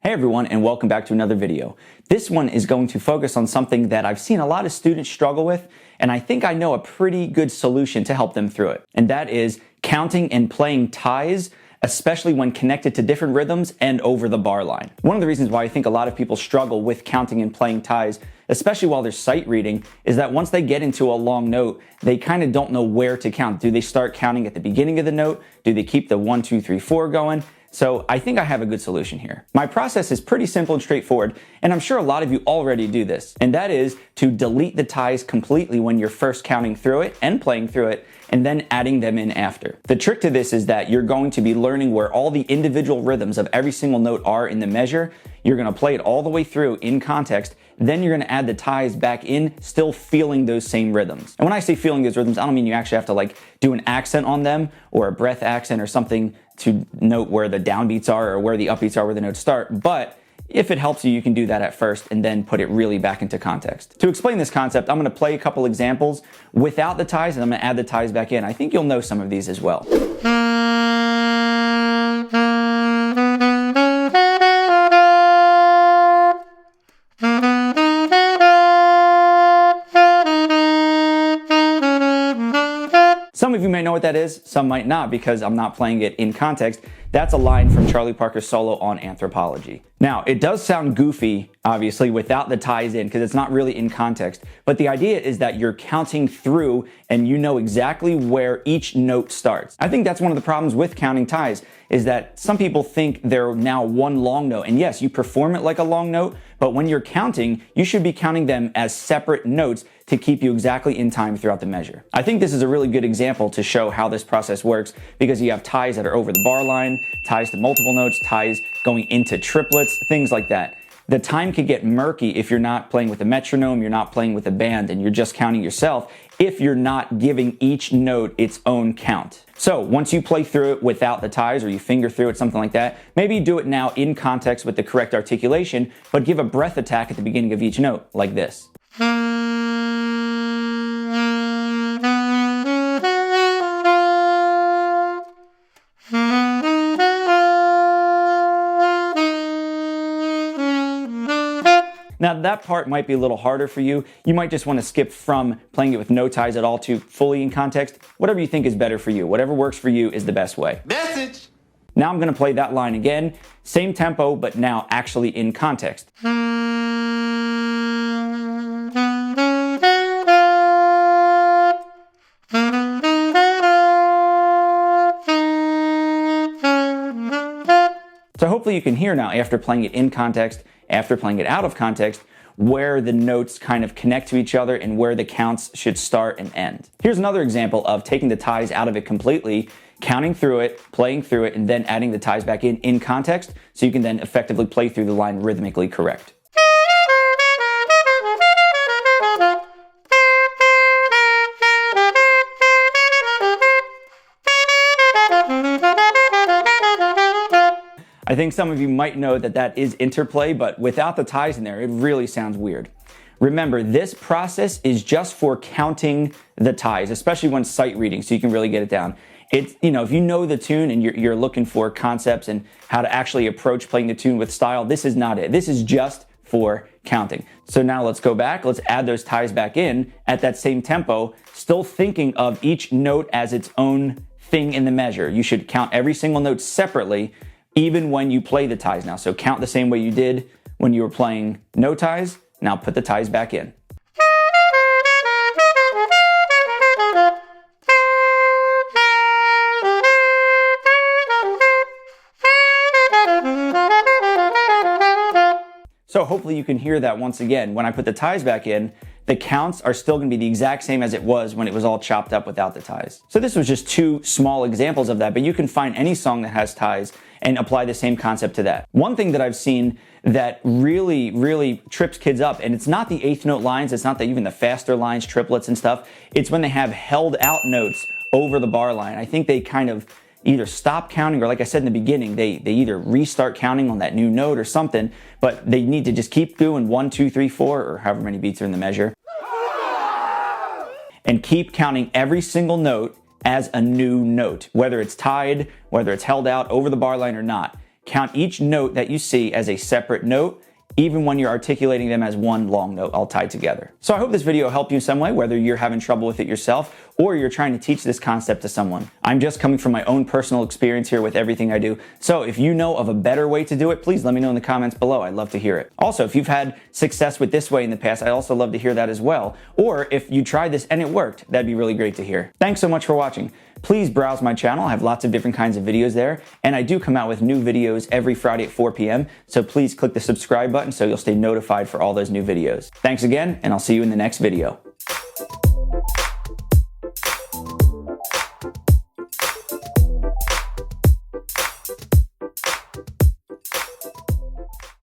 Hey everyone, and welcome back to another video. This one is going to focus on something that I've seen a lot of students struggle with, and I think I know a pretty good solution to help them through it. And that is counting and playing ties, especially when connected to different rhythms and over the bar line. One of the reasons why I think a lot of people struggle with counting and playing ties, especially while they're sight reading, is that once they get into a long note, they kind of don't know where to count. Do they start counting at the beginning of the note? Do they keep the 1, 2, 3, 4 going? So I think I have a good solution here. My process is pretty simple and straightforward, and I'm sure a lot of you already do this, and that is to delete the ties completely when you're first counting through it and playing through it, and then adding them in after. The trick to this is that you're going to be learning where all the individual rhythms of every single note are in the measure. You're going to play it all the way through in context, then you're going to add the ties back in, still feeling those same rhythms. And when I say feeling those rhythms, I don't mean you actually have to do an accent on them or a breath accent or something to note where the downbeats are or where the upbeats are where the notes start. But if it helps you, you can do that at first and then put it really back into context. To explain this concept, I'm going to play a couple examples without the ties and I'm going to add the ties back in. I think you'll know some of these as well. Some of you may know what that is, some might not because I'm not playing it in context. That's a line from Charlie Parker's solo on Anthropology. Now, it does sound goofy, obviously, without the ties in because it's not really in context, but the idea is that you're counting through and you know exactly where each note starts. I think that's one of the problems with counting ties is that some people think they're now one long note, and yes, you perform it like a long note, but when you're counting, you should be counting them as separate notes to keep you exactly in time throughout the measure. I think this is a really good example to show how this process works because you have ties that are over the bar line, ties to multiple notes, ties going into triplets, things like that. The time could get murky if you're not playing with a metronome, you're not playing with a band, and you're just counting yourself if you're not giving each note its own count. So once you play through it without the ties or you finger through it, something like that, maybe do it now in context with the correct articulation, but give a breath attack at the beginning of each note, like this. Now that part might be a little harder for you. You might just want to skip from playing it with no ties at all to fully in context. Whatever you think is better for you. Whatever works for you is the best way. Message! Now I'm going to play that line again. Same tempo, but now actually in context. So hopefully you can hear now after playing it in context, after playing it out of context, where the notes kind of connect to each other and where the counts should start and end. Here's another example of taking the ties out of it completely, counting through it, playing through it, and then adding the ties back in context so you can then effectively play through the line rhythmically correct. I think some of you might know that that is interplay, but without the ties in there, it really sounds weird. Remember, this process is just for counting the ties, especially when sight reading, so you can really get it down. It's, if you know the tune and you're looking for concepts and how to actually approach playing the tune with style, this is not it. This is just for counting. So now let's go back. Let's add those ties back in at that same tempo, still thinking of each note as its own thing in the measure. You should count every single note separately, even when you play the ties now. So count the same way you did when you were playing no ties. Now put the ties back in. So hopefully you can hear that once again. When I put the ties back in, the counts are still going to be the exact same as it was when it was all chopped up without the ties. So this was just two small examples of that, but you can find any song that has ties and apply the same concept to that. One thing that I've seen that really trips kids up, and it's not the eighth note lines, it's not even the faster lines, triplets and stuff, it's when they have held out notes over the bar line. I think they kind of either stop counting or, like I said in the beginning, they either restart counting on that new note or something, but they need to just keep doing 1, 2, 3, 4, or however many beats are in the measure, and keep counting every single note as a new note, whether it's tied, whether it's held out over the bar line or not. count each note that you see as a separate note, even when you're articulating them as one long note all tied together. So I hope this video helped you in some way, whether you're having trouble with it yourself or you're trying to teach this concept to someone. I'm just coming from my own personal experience here with everything I do. So if you know of a better way to do it, please let me know in the comments below. I'd love to hear it. Also, if you've had success with this way in the past, I'd also love to hear that as well. Or if you tried this and it worked, that'd be really great to hear. Thanks so much for watching. Please browse my channel. I have lots of different kinds of videos there, and I do come out with new videos every Friday at 4 p.m. So please click the subscribe button so you'll stay notified for all those new videos. Thanks again, and I'll see you in the next video.